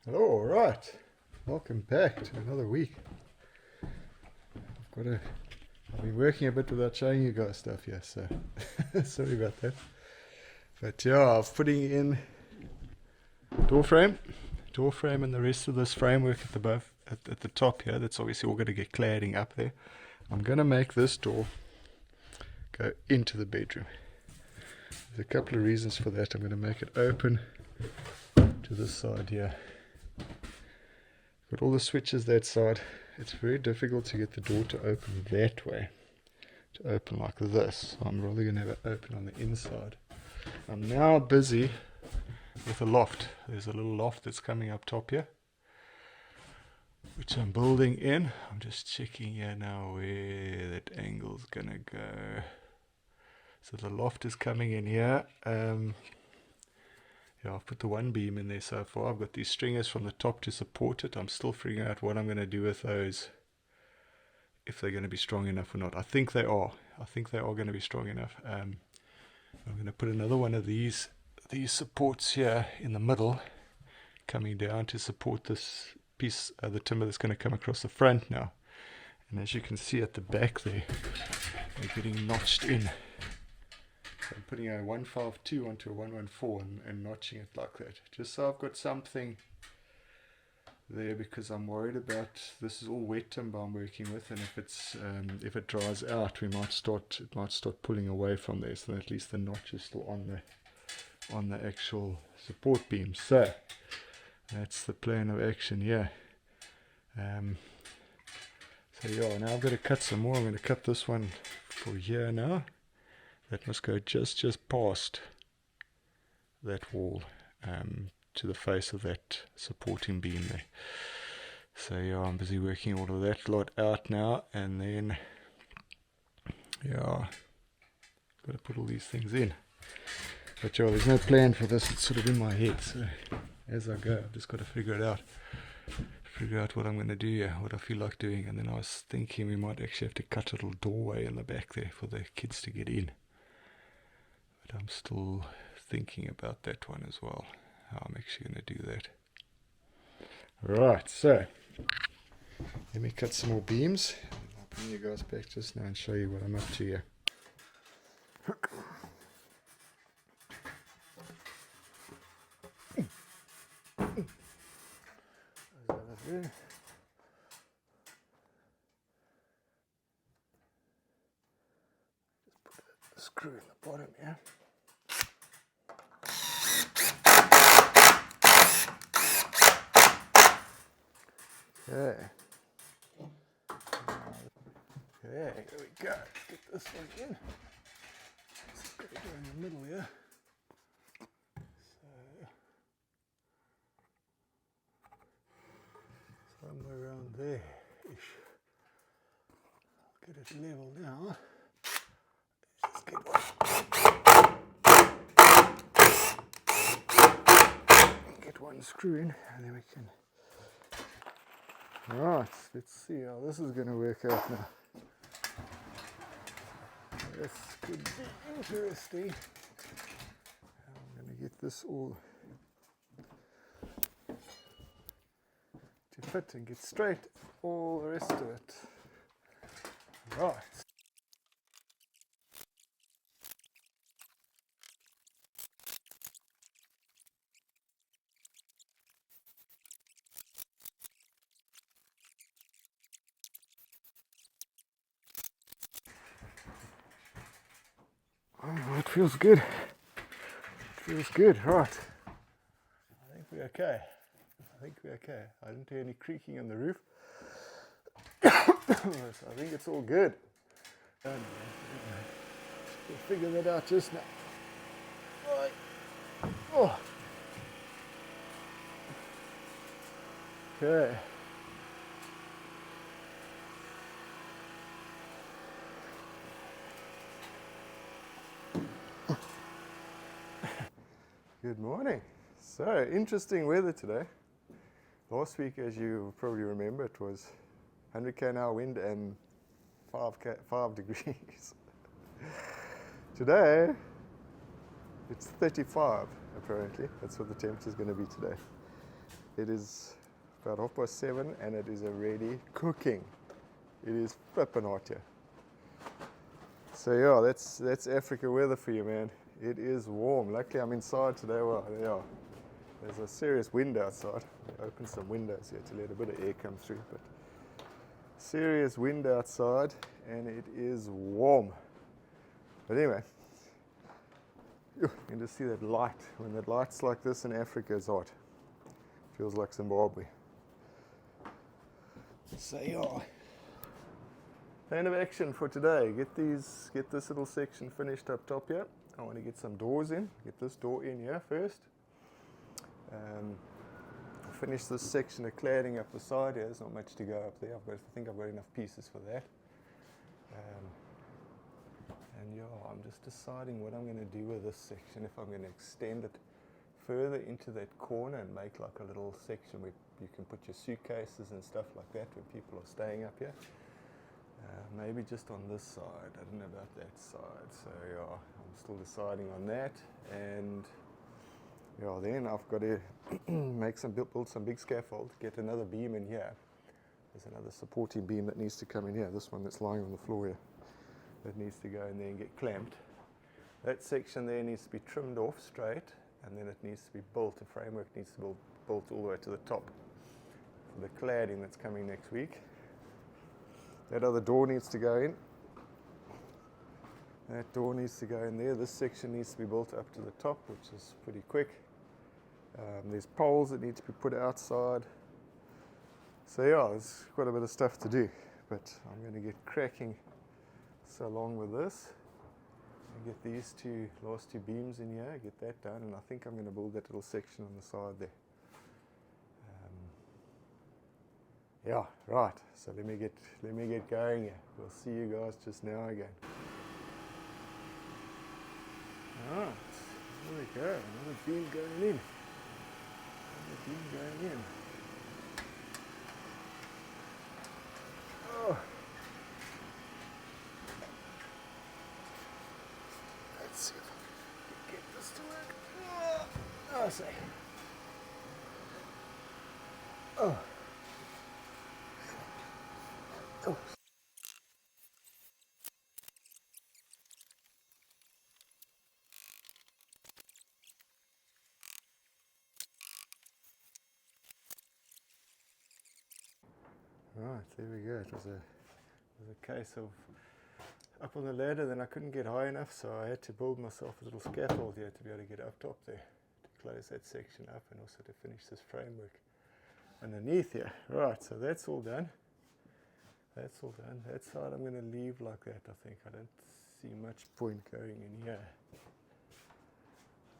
All right, welcome back to another week. I've been working a bit without showing you guys stuff here, so sorry about that. But yeah, I was putting in door frame, and the rest of this framework at the above, at the top here. That's obviously all going to get cladding up there. I'm going to make this door go into the bedroom. There's a couple of reasons for that. I'm going to make it open to this side here. Got all the switches that side. It's very difficult to get the door to open that way, to open like this. So I'm really going to have it open on the inside. I'm now busy with a loft. There's a little loft that's coming up top here, which I'm building in. I'm just checking here now where that angle's going to go. So the loft is coming in here. Yeah, I've put the one beam in there so far. I've got these stringers from the top to support it. I'm still figuring out what I'm going to do with those, if they're going to be strong enough or not. I think they are. I think they are going to be strong enough. I'm going to put another one of these supports here in the middle, coming down to support this piece of the timber that's going to come across the front now. And as you can see at the back there, they're getting notched in. I'm putting a 152 onto a 114 and notching it like that, just so I've got something there, because I'm worried about, this is all wet timber I'm working with, and if it dries out, it might start pulling away from there. So at least the notch is still on the actual support beam. So that's the plan of action here. So yeah, now I've got to cut some more. I'm going to cut this one for here now. That must go just past that wall, to the face of that supporting beam there. So yeah, I'm busy working all of that lot out now, and then yeah, got to put all these things in. But yeah, there's no plan for this. It's sort of in my head. So as I go, I've just got to figure it out. Figure out what I'm going to do here, what I feel like doing. And then I was thinking we might actually have to cut a little doorway in the back there for the kids to get in. I'm still thinking about that one as well, how I'm actually going to do that. Right, so let me cut some more beams. I'll bring you guys back just now and show you what I'm up to here. There. Just put a screw in the bottom here. Okay. Okay, there we go. Let's get this one in. Let's go in the middle here. So somewhere around there-ish. I'll get it level now. Let's just get one screw in, and then we can. Right, let's see how this is going to work out now. This could be interesting. I'm going to get this all to fit and get straight, all the rest of it. Right. Oh, it feels good. It feels good, right. I think we're okay. I didn't hear any creaking on the roof. So I think it's all good. We'll figure that out just now. Right. Oh. Okay. Good morning. So, interesting weather today. Last week, as you probably remember, it was 100 km/h wind and 5 degrees. Today, it's 35 apparently. That's what the temperature is going to be today. it is about 7:30 and it is already cooking. It is flipping hot here. So yeah, that's Africa weather for you, man. It is warm. Luckily I'm inside today. Well, yeah, there's a serious wind outside. I opened some windows here to let a bit of air come through, but serious wind outside and it is warm. But anyway, you can just see that light. When that light's like this in Africa, it's hot. Feels like Zimbabwe. So yeah, plan of action for today. Get this little section finished up top here. I want to get some doors in. Get this door in here first. Finish this section of cladding up the side here. There's not much to go up there. I think I've got enough pieces for that. And yeah, I'm just deciding what I'm going to do with this section. If I'm going to extend it further into that corner and make like a little section where you can put your suitcases and stuff like that when people are staying up here. Maybe just on this side. I don't know about that side. So yeah, I'm still deciding on that. And yeah, then I've got to build some big scaffold, get another beam in here. There's another supporting beam that needs to come in here. This one that's lying on the floor here. That needs to go in there and get clamped. That section there needs to be trimmed off straight, and then it needs to be built. The framework needs to be built all the way to the top for the cladding that's coming next week. That other door needs to go in. That door needs to go in there. This section needs to be built up to the top, which is pretty quick. There's poles that need to be put outside. So yeah, there's quite a bit of stuff to do, but I'm going to get cracking. So along with this, and get these last two beams in here, get that done, and I think I'm going to build that little section on the side there. Yeah, right. So let me get going here. We'll see you guys just now again. Alright, there we go. Another beam going in. Another beam going in. Oh. Let's see if I can get this to work. Oh, I see. Oh. Oh. Right, there we go. It was a case of up on the ladder, then I couldn't get high enough, so I had to build myself a little scaffold here to be able to get up top there, to close that section up and also to finish this framework underneath here. Right, so that's all done. That's all done. That side I'm going to leave like that, I think. I don't see much point going in here.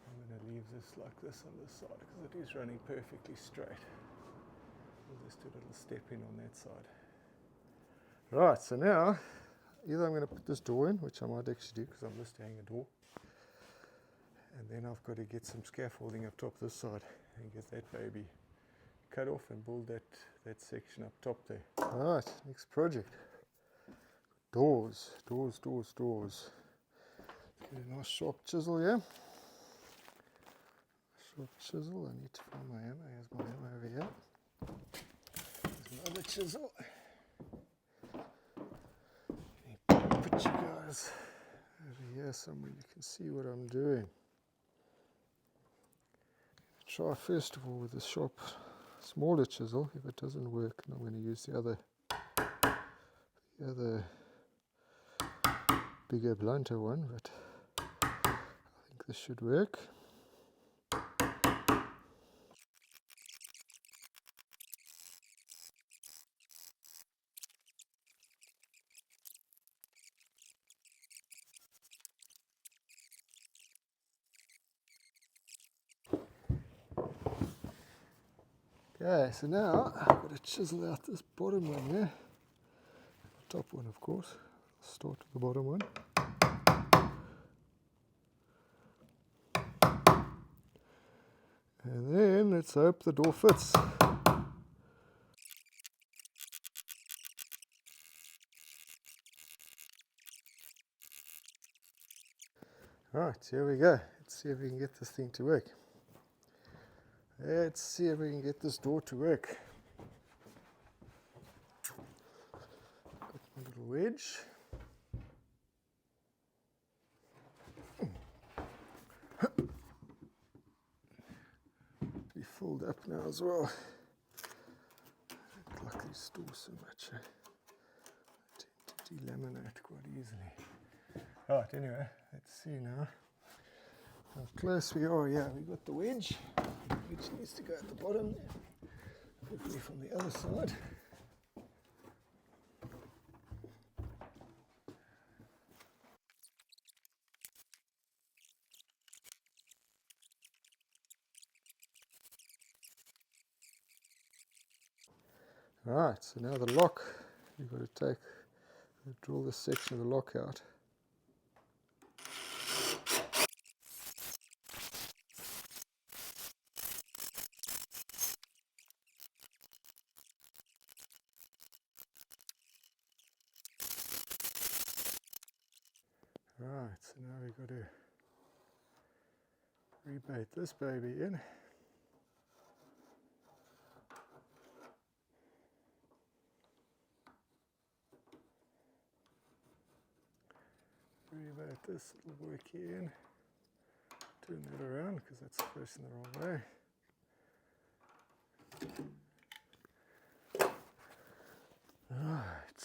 I'm going to leave this like this on this side because it is running perfectly straight. We'll just do a little step in on that side. Right, so now either I'm going to put this door in, which I might actually do because I'm just hanging a door, and then I've got to get some scaffolding up top this side and get that baby cut off and build that section up top there. Alright, next project. Doors. Get a nice sharp chisel here. Sharp chisel. I need to find my hammer. Here's my hammer over here. There's another chisel. Put you guys over here somewhere you can see what I'm doing. Try first of all with the sharp smaller chisel. If it doesn't work, then I'm going to use the other bigger, blunter one, but I think this should work. Okay, so now I've got to chisel out this bottom one here. The top one, of course. I'll start with the bottom one. And then let's hope the door fits. Right, here we go. Let's see if we can get this thing to work. Let's see if we can get this door to work. Got my little wedge. Be filled up now as well. I like these stores so much. I tend to delaminate quite easily. Right, anyway, let's see now how close we are. Yeah, we got the wedge, which needs to go at the bottom there. Hopefully from the other side. Right, so now the lock, you've got to drill this section of the lock out. Right, so now we've got to rebait this baby in. Rebait this little worky in. Turn that around because that's facing the wrong way. Right.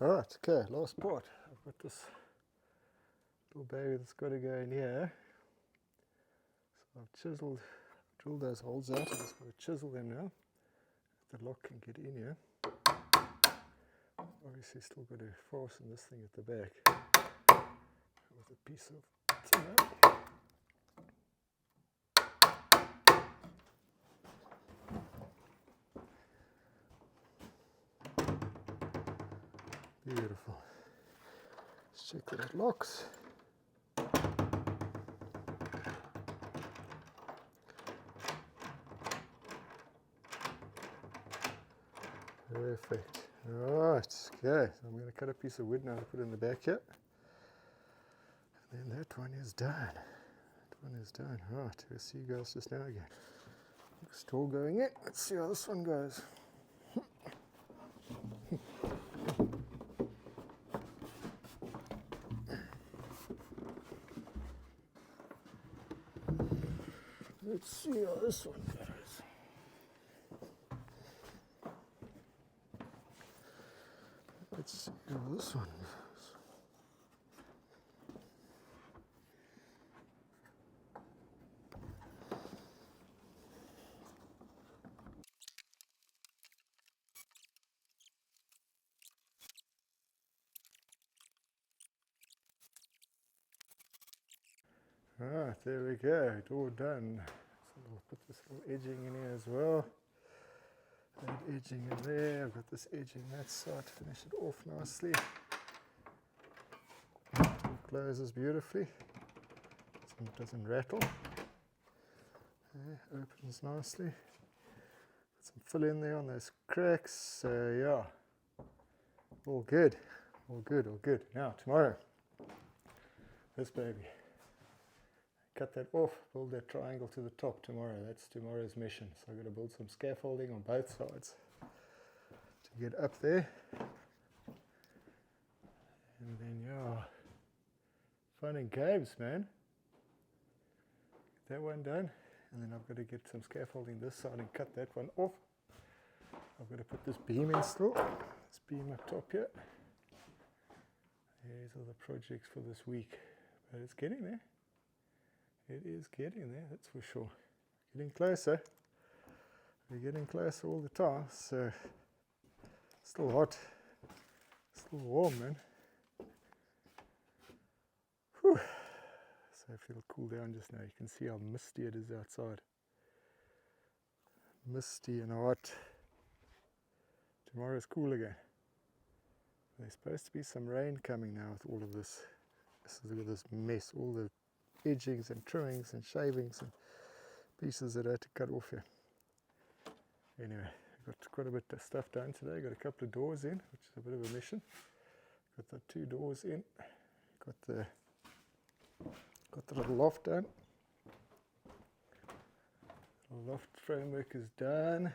Alright, okay, last part. I've got this little baby that's got to go in here. So I've drilled those holes out. I've just got to chisel them now. The lock can get in here. Obviously still got to fasten this thing at the back with a piece of timber. Beautiful. Let's check that it locks. Perfect. Alright, okay. So I'm going to cut a piece of wood now to put in the back here. And then that one is done. That one is done. Right, we'll see you guys just now again. Still going in. Let's see how this one goes. Let's see how this one goes. Let's see how this one goes. Alright, there we go, it's all done. So I'll put this little edging in here as well. That edging in there, I've got this edging that side to finish it off nicely. It closes beautifully, so it doesn't rattle. Okay, opens nicely. Put some fill in there on those cracks, so yeah, all good, all good, all good. Now, tomorrow, this baby. Cut that off, build that triangle to the top tomorrow. That's tomorrow's mission. So I've got to build some scaffolding on both sides to get up there. And then, yeah, fun and games, man. Get that one done. And then I've got to get some scaffolding this side and cut that one off. I've got to put this beam in still. This beam up top here. These are the projects for this week. But it's getting there. It is getting there, that's for sure. Getting closer. We're getting closer all the time, so still hot, still warm, man. Whew. So if it'll cool down just now, you can see how misty it is outside. Misty and hot. Tomorrow's cool again. There's supposed to be some rain coming now with all of this. Look at this mess, all the edgings and trimmings and shavings and pieces that I had to cut off here. Anyway, got quite a bit of stuff done today. Got a couple of doors in, which is a bit of a mission. Got the 2 doors in. Got the little loft done. The loft framework is done.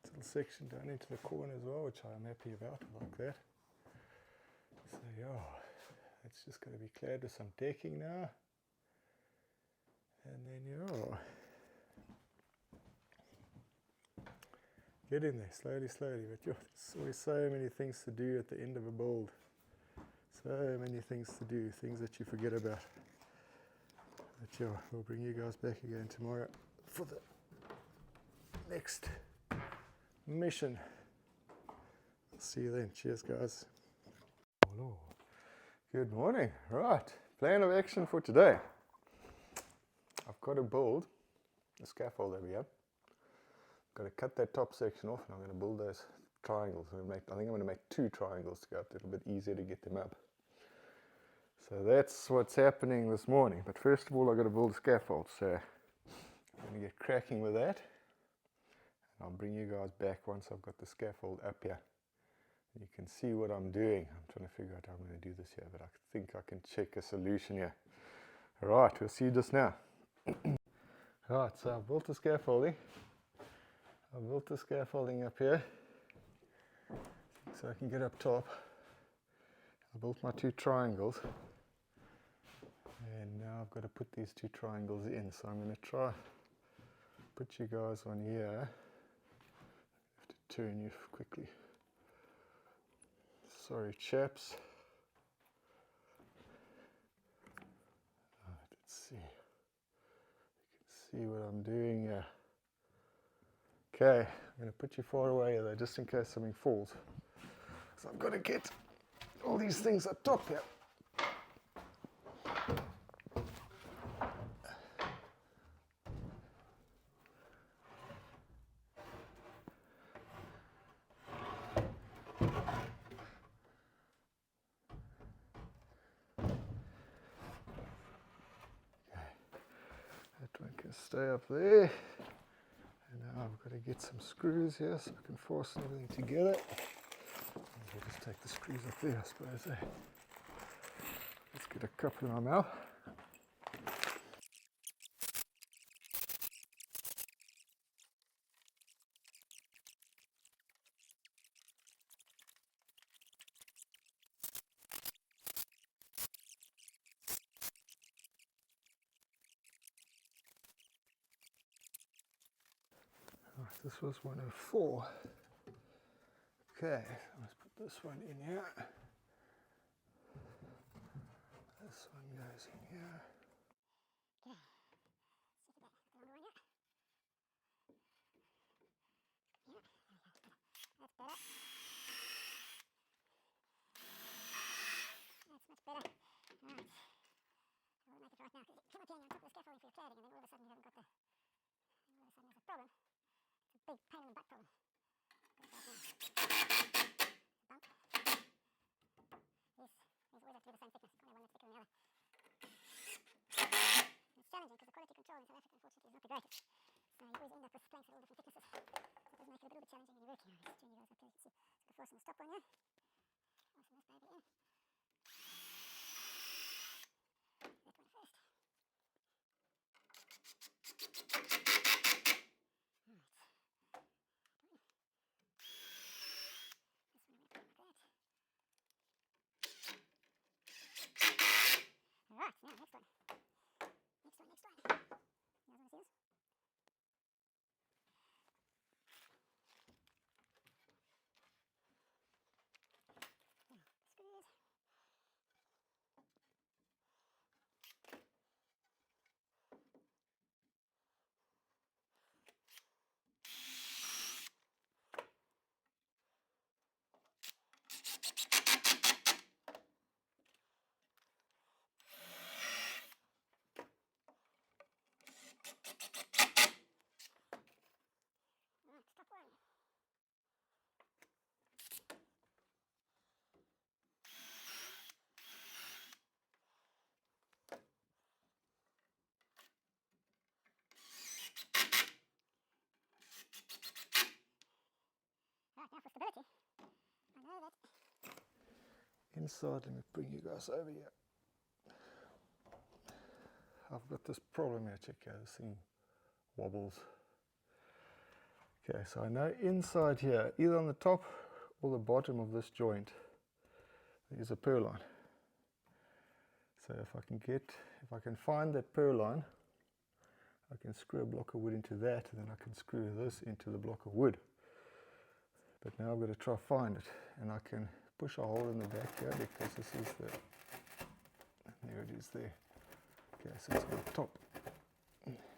This little section down into the corner as well, which I'm happy about. I like that. So yeah, it's just going to be clad with some decking now. And then yeah, get in there slowly, slowly. But yeah, there's always so many things to do at the end of a build. So many things to do, things that you forget about. But yeah, we'll bring you guys back again tomorrow for the next mission. See you then. Cheers, guys. Hello. Good morning. Right, plan of action for today. I've got to build a scaffold over here. Got to cut that top section off, and I'm going to build those triangles. I think I'm going to make 2 triangles to go up. It'll be a bit easier to get them up. So that's what's happening this morning. But first of all, I've got to build a scaffold. So I'm going to get cracking with that. And I'll bring you guys back once I've got the scaffold up here. You can see what I'm doing. I'm trying to figure out how I'm going to do this here, but I think I can check a solution here. Alright, we'll see you just now. Alright, so I've built the scaffolding. I've built the scaffolding up here so I can get up top. I built my 2 triangles. And now I've got to put these 2 triangles in. So I'm going to try put you guys on here. I have to turn you quickly. Sorry, chaps. Right, let's see. You can see what I'm doing here. Okay, I'm going to put you far away though, just in case something falls. So I've got to get all these things up top here. That one can stay up there. And now I've got to get some screws here so I can fasten everything together. I'll just take the screws up there, I suppose. Let's get a couple in my mouth. This was 104. Okay, let's put this one in here. This one goes in here. Okay, stick it back. The longer one here. Yeah, that's better. That's much better. Right. I'll make it right now, because you come up here and you're on top of the scaffolding for your cladding, and then all of a sudden you haven't got the... all of a sudden there's a problem. It's a big pain in the butt problem. Bump. These always have to be the same thickness. Can't have one that's thicker than the other. It's challenging because the quality control in South Africa, unfortunately, is not the greatest. So you always end up with planks at all different thicknesses. So it does make it a little bit challenging when you're working. I'll just turn you guys up here, you can see. So I can fasten the stop on there. Fasten this baby in. That one first. Alright, now next one. Next one. You guys want to see this? Right, stop one. Right, now for stability. I know that. Inside, let me bring you guys over here. I've got this problem here, check out this thing wobbles. Okay, so I know inside here, either on the top or the bottom of this joint, there's a purline. So if I can find that purline, I can screw a block of wood into that, and then I can screw this into the block of wood. But now I've got to try to find it, and I can push a hole in the back here because this is there it is there. Okay, so it's on the top.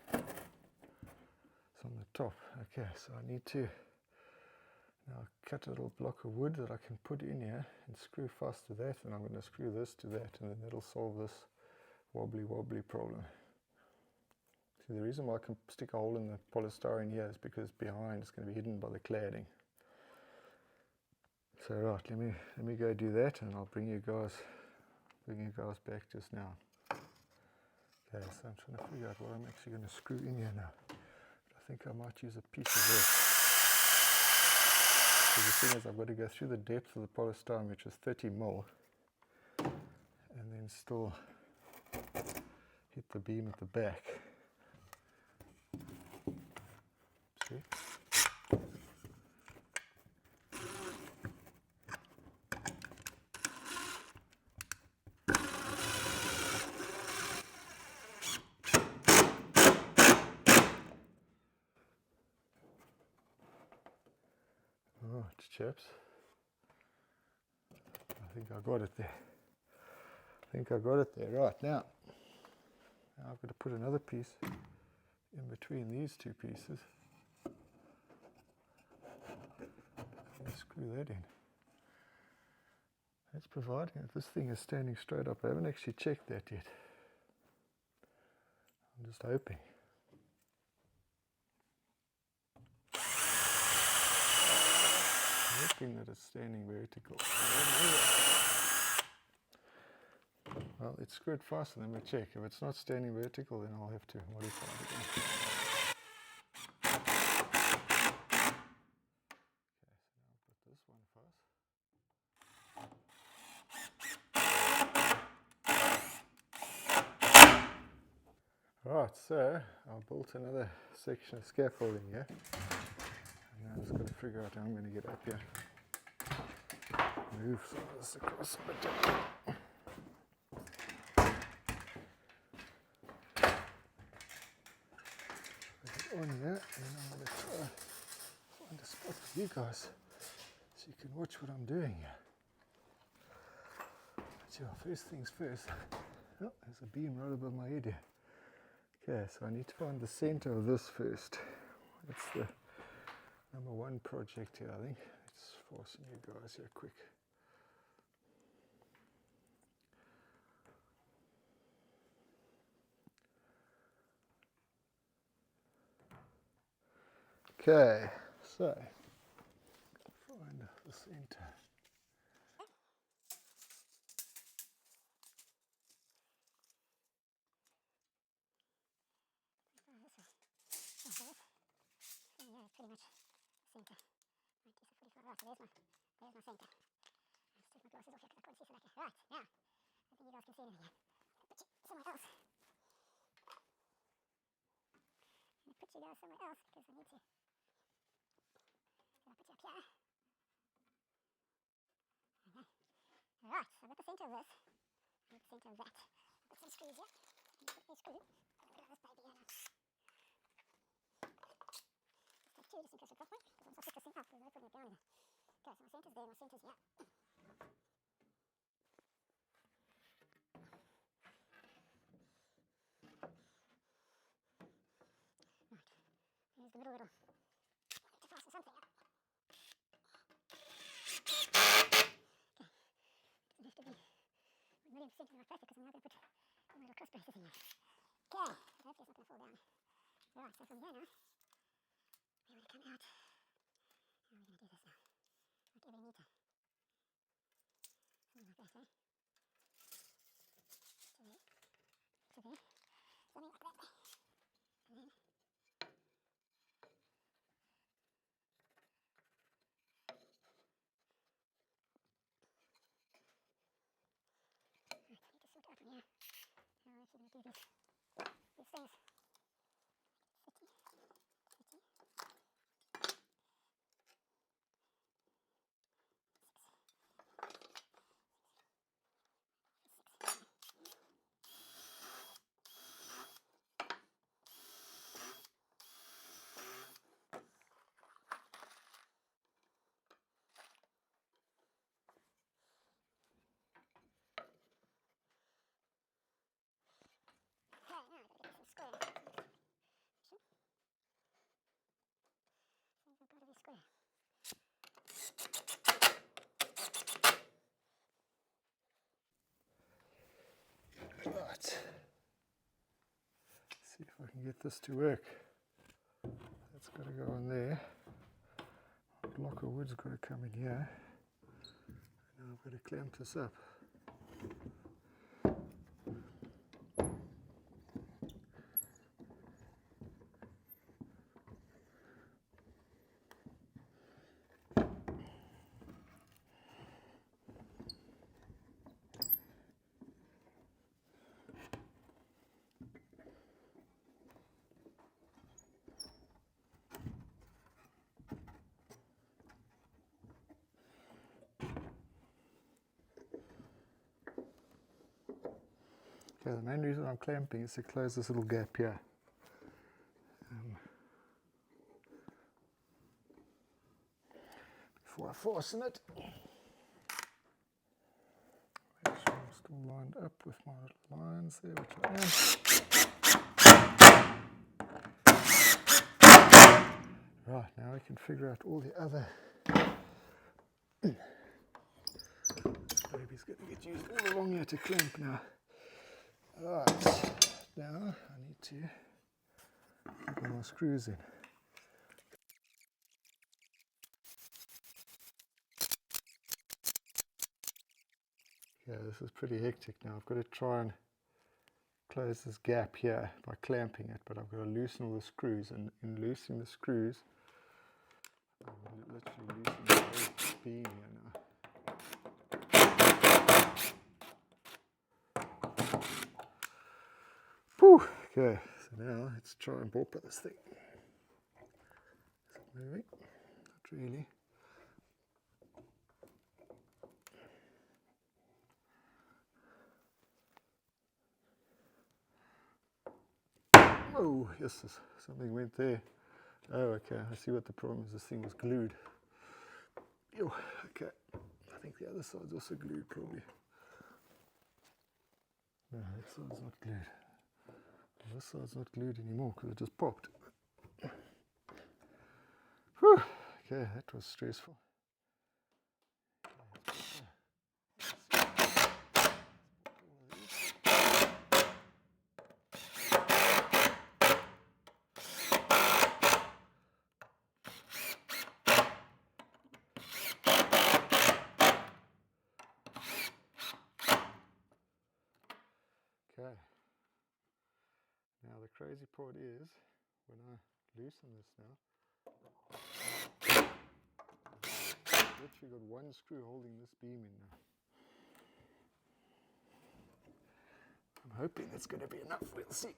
It's on the top. Okay, so I need to now cut a little block of wood that I can put in here and screw fast to that, and I'm going to screw this to that, and then that'll solve this wobbly problem. See, the reason why I can stick a hole in the polystyrene here is because behind it's going to be hidden by the cladding. So right, let me go do that, and I'll bring you guys back just now. Okay, so I'm trying to figure out what I'm actually going to screw in here now. But I think I might use a piece of this. So the thing is, I've got to go through the depth of the polystyrene, which is 30 mil, and then still hit the beam at the back. See? Right, chaps. I think I got it there. Right, now I've got to put another piece in between these two pieces. And screw that in. That's providing that this thing is standing straight up. I haven't actually checked that yet. I'm just hoping. That it's standing vertical. Well, it's screwed faster than we check. If it's not standing vertical, then I'll have to modify it again. Okay, so now I'll put this one first. Right, so I've built another section of scaffolding here. And now I've just got to figure out how I'm going to get up here. Move some of this across a bit. Put it on here, and I'm going to try find a spot for you guys so you can watch what I'm doing here. So first things first. Oh, there's a beam right above my head here. Okay, so I need to find the center of this first. That's the number one project here, I think. Let's fasten you guys here quick. Okay, so find the center. Yeah, pretty much center. Right, there's a 45. Right, so there's my center. Let's take my glasses off here because I can't see so much. Right, now, I think you guys can see anything here. Put you somewhere else. I'm going to put you guys somewhere else because I need to. So I'll put you up here. Okay. Right, so I've got the center of this. I need the center of that. I'll put some screws here. I'm going to put a screw. I'll put this baby here now. Let's take two just in case we drop one. Because I'm going to pick this thing up because I'm putting it down here. Okay, so my center's there, my center's here. Here's the middle. I need to fasten something up. Okay. Doesn't have to be 1,000,000% perfect because I'm now going to put my little cross braces in here. Okay. Hopefully it's not going to fall down. Right, so from here now, we want to come out. How are we going to do this now? Like every meter. Something like that, eh? To there. Something like that. And then I need to sort out from here how I'm actually going to do these things. 30, 30, 6. Okay, now I've got to get this square. Sure. So I've got to be square. Right. See if I can get this to work. That's got to go on there. Block of wood's got to come in here. And now I've got to clamp this up. Okay, the main reason I'm clamping is to close this little gap here. Before I fasten it, make sure I'm still lined up with my lines there, which I am. Right, now we can figure out all the other. This baby's going to get used all along here to clamp now. Right, now I need to put my screws in. Yeah, this is pretty hectic now. I've got to try and close this gap here by clamping it, but I've got to loosen all the screws, and in loosening the screws, I'm literally loosening the whole beam here now. Whew. Okay, so now let's try and bore this thing. Is it moving? Not really. Oh, yes, something went there. Oh, okay, I see what the problem is. This thing was glued. Ew, okay, I think the other side's also glued, probably. No, that side's not glued. This side's not glued anymore because it just popped. Whew, okay, that was stressful. Okay, now the crazy part is when I loosen this now, I've literally got one screw holding this beam in now. I'm hoping that's going to be enough, we'll see.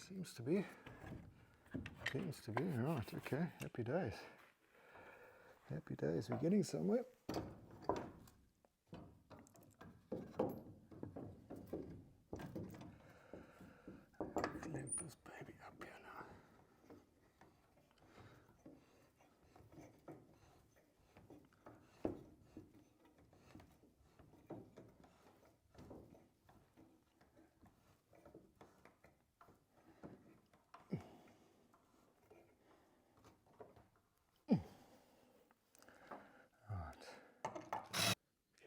Seems to be. Right, okay, happy days. Happy days, we're getting somewhere. Clamp this baby up here now.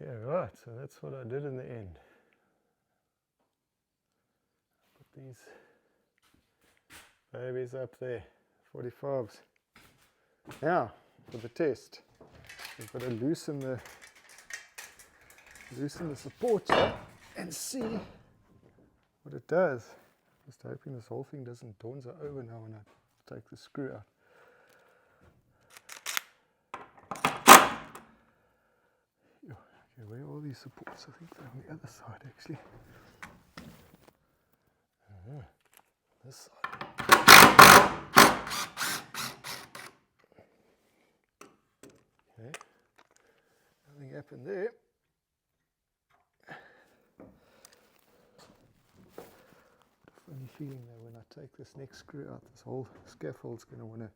Okay, right, so that's what I did in the end. Put the these babies up there, 45s. Now, for the test, we've got to loosen the supporter and see what it does. Just hoping this whole thing doesn't donza over now when I take the screw out. Okay, where are all these supports? I think they're on the other side actually. This side. Okay, nothing happened there. Funny feeling though when I take this next screw out, this whole scaffold's going to want to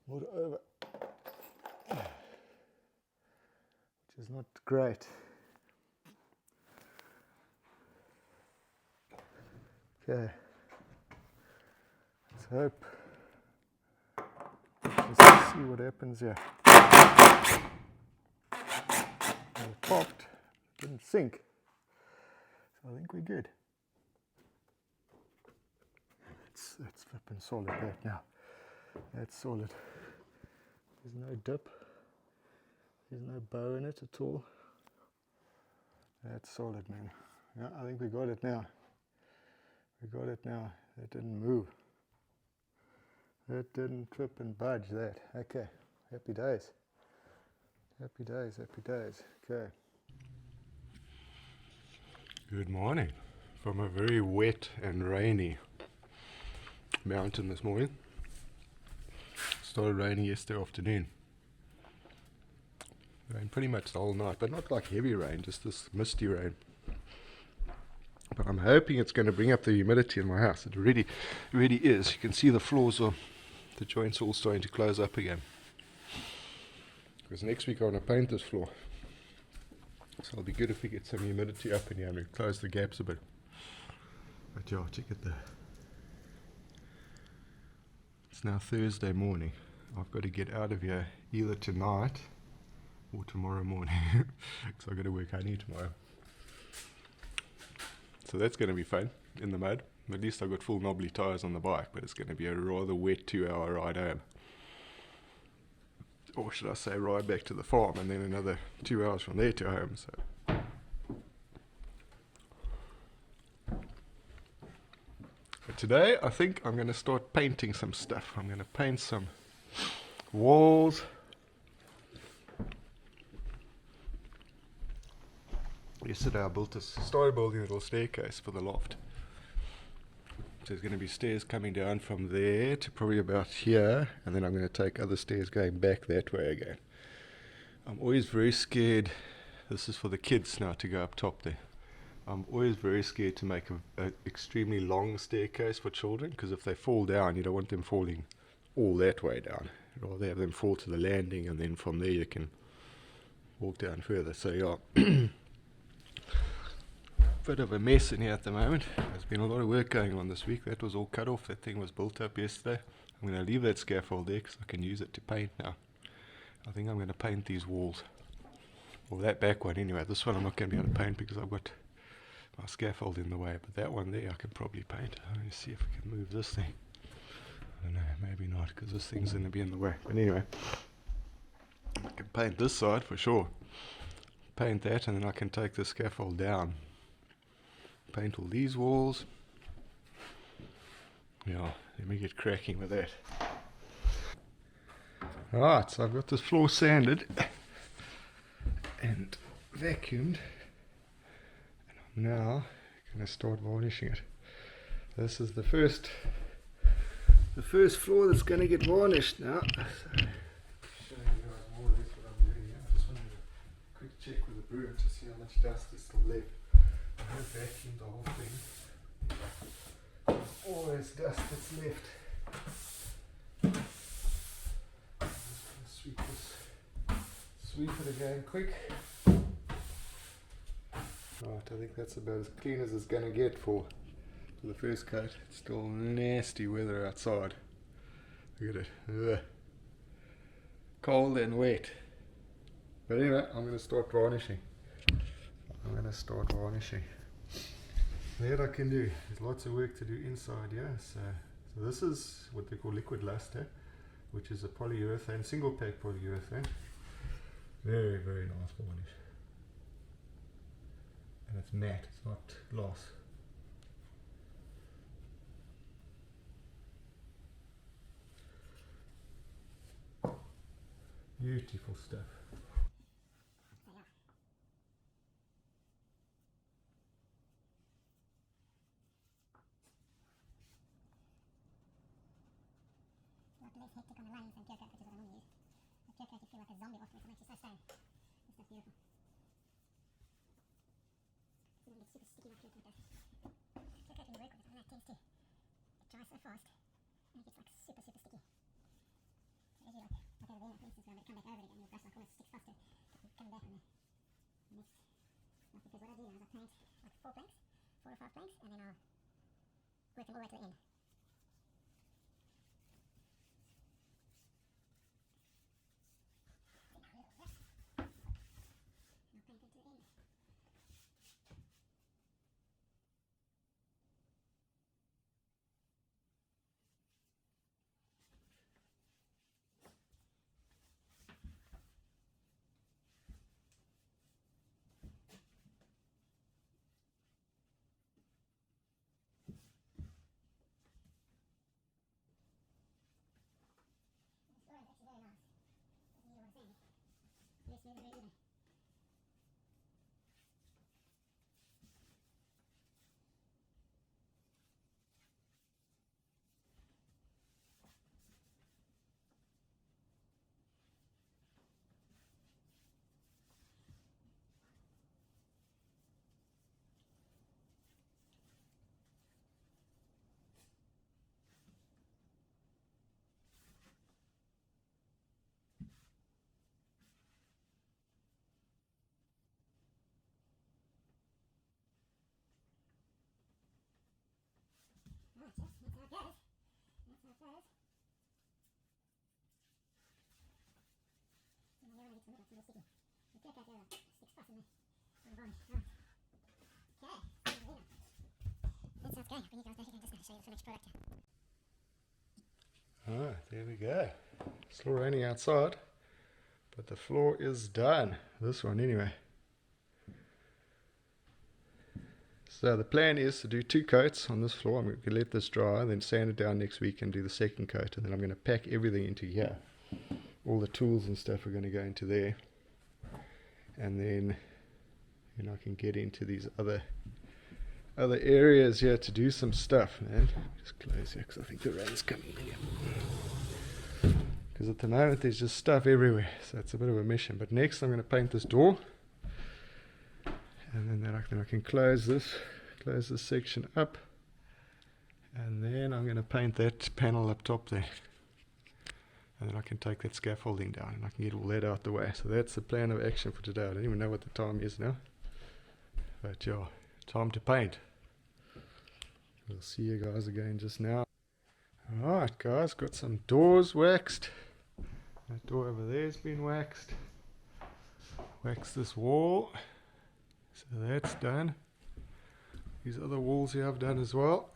move over, which is not great. Okay, let's hope. Let's see what happens here. It popped, didn't sink, so I think we're good. That's flipping solid that now. That's solid. There's no dip. There's no bow in it at all. That's solid, man. Yeah, I think we got it now. We got it now. That didn't move. That didn't trip and budge that. Okay. Happy days. Happy days, happy days. Okay. Good morning from a very wet and rainy mountain this morning. Started raining yesterday afternoon. Rained pretty much the whole night, but not like heavy rain, just this misty rain. But I'm hoping it's going to bring up the humidity in my house. It really is. You can see the the joints are all starting to close up again. Because next week I want to paint this floor. So it'll be good if we get some humidity up in here and we close the gaps a bit. But yeah, check it there. It's now Thursday morning. I've got to get out of here either tonight or tomorrow morning. Because I've got to work honey tomorrow. So that's going to be fun in the mud. At least I've got full knobbly tyres on the bike, but it's going to be a rather wet 2-hour ride home. Or should I say ride back to the farm and then another 2 hours from there to home. So but today I think I'm going to start painting some stuff. I'm going to paint some walls. Yesterday I started building a little staircase for the loft. So there's going to be stairs coming down from there to probably about here, and then I'm going to take other stairs going back that way again. I'm always very scared, this is for the kids now to go up top there. I'm always very scared to make an extremely long staircase for children, because if they fall down, you don't want them falling all that way down. You'd rather have them fall to the landing, and then from there you can walk down further. So yeah. Bit of a mess in here at the moment. There's been a lot of work going on this week. That was all cut off. That thing was built up yesterday. I'm going to leave that scaffold there because I can use it to paint now. I think I'm going to paint these walls. Or that back one anyway. This one I'm not going to be able to paint because I've got my scaffold in the way. But that one there I can probably paint. Let me see if I can move this thing. I don't know. Maybe not because this thing's going to be in the way. But anyway. I can paint this side for sure. Paint that and then I can take the scaffold down. Paint all these walls. Yeah, let me get cracking with that. Alright, so I've got this floor sanded and vacuumed. And I'm now going to start varnishing it. This is the first floor that's going to get varnished now. So, show you guys more or less what I'm doing here. I just wanted a quick check with the broom to see how much dust is still left. I have vacuumed the whole thing. Always dust that's left. I'm just going to sweep it again quick. Right, I think that's about as clean as it's going to get for the first coat. It's still nasty weather outside. Look at it. Ugh. Cold and wet. But anyway, I'm going to start varnishing. that I can do. There's lots of work to do inside, yeah. So this is what they call liquid luster, which is a polyurethane, single pack polyurethane. Very, very nice varnish. And it's matte, it's not gloss. Beautiful stuff. Not less hectic on the lines than Pure Coat, which is what I normally use. With Pure Coat you feel like a zombie afterwards, it makes you so sane. This stuff's beautiful. So you don't get super sticky like Pure Coat does. Pure Coat when you work with it, it tends to, it dries so fast and it gets like super, super sticky. So as you like over there, for instance, where I'm going to come back over it again, your brush like almost sticks faster, but you're coming back on the next. Like, because what I do now is I paint like 4 planks, 4 or 5 planks, and then I'll work them all the way to the end. Very smooth and very even. Right, yes, that's how it goes. That's how it goes. So now you're going to get some sticky. The Pure Coat over sticks fast in the varnish. Right. Okay, that's how it's going. I'll bring you guys back again just now to show you the finished product. Alright, there we go. It's still raining outside, but the floor is done. This one anyway. So the plan is to do 2 coats on this floor. I'm going to let this dry, then sand it down next week and do the second coat, and then I'm going to pack everything into here. All the tools and stuff are going to go into there, and then I can get into these other areas here to do some stuff, man. Just close here because I think the rain's coming in here. Because at the moment there's just stuff everywhere, so it's a bit of a mission. But next I'm going to paint this door, and then I can close this section up, and then I'm going to paint that panel up top there, and then I can take that scaffolding down and I can get all that out the way. So that's the plan of action for today. I don't even know what the time is now, but yeah, time to paint. We'll see you guys again just now. Alright guys, got some doors waxed. That door over there's been waxed. Waxed this wall, so that's done. These other walls here I've done as well.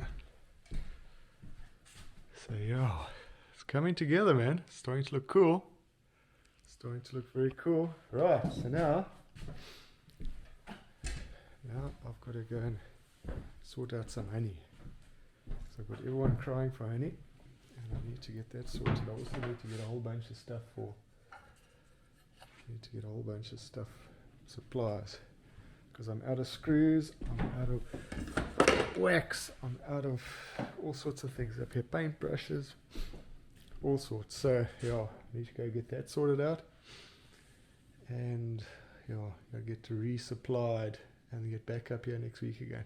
So yeah, it's coming together, man. It's starting to look cool. It's starting to look very cool. Right, so now I've got to go and sort out some honey. So I've got everyone crying for honey, and I need to get that sorted. I also need to get a whole bunch of stuff supplies, because I'm out of screws, I'm out of wax, I'm out of all sorts of things up here, paintbrushes, all sorts. So yeah, I need to go get that sorted out, and yeah, I get to resupplied and get back up here next week again.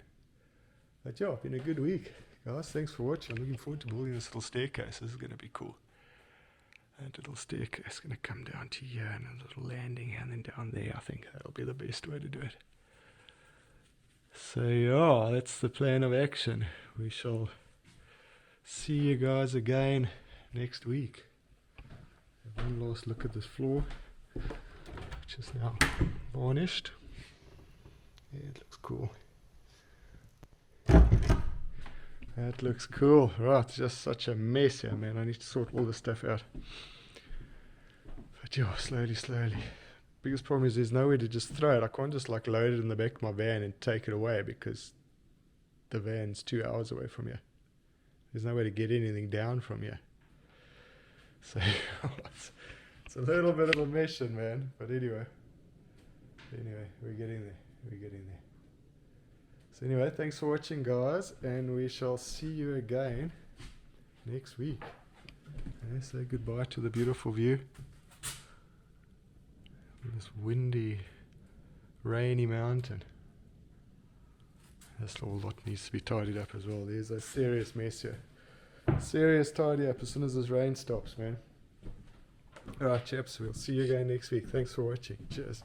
But yeah, been a good week, guys. Thanks for watching. I'm looking forward to building this little staircase. This is going to be cool. That little staircase is going to come down to here, and a little landing, and then down there. I think that'll be the best way to do it. So yeah, that's the plan of action. We shall see you guys again next week. Have one last look at this floor, which is now varnished. Yeah, it looks cool. That looks cool. Right, just such a mess here, man. I need to sort all this stuff out. But yeah, slowly. Biggest problem is there's nowhere to just throw it. I can't just like load it in the back of my van and take it away because the van's 2 hours away from here. There's no way to get anything down from here. So it's a little bit of a mission, man. But anyway, we're getting there. So anyway, thanks for watching, guys, and we shall see you again next week. Okay, say goodbye to the beautiful view. This windy, rainy mountain. This little lot needs to be tidied up as well. There's a serious mess here. Serious tidy up as soon as this rain stops, man. Alright, chaps, we'll see you again next week. Thanks for watching. Cheers.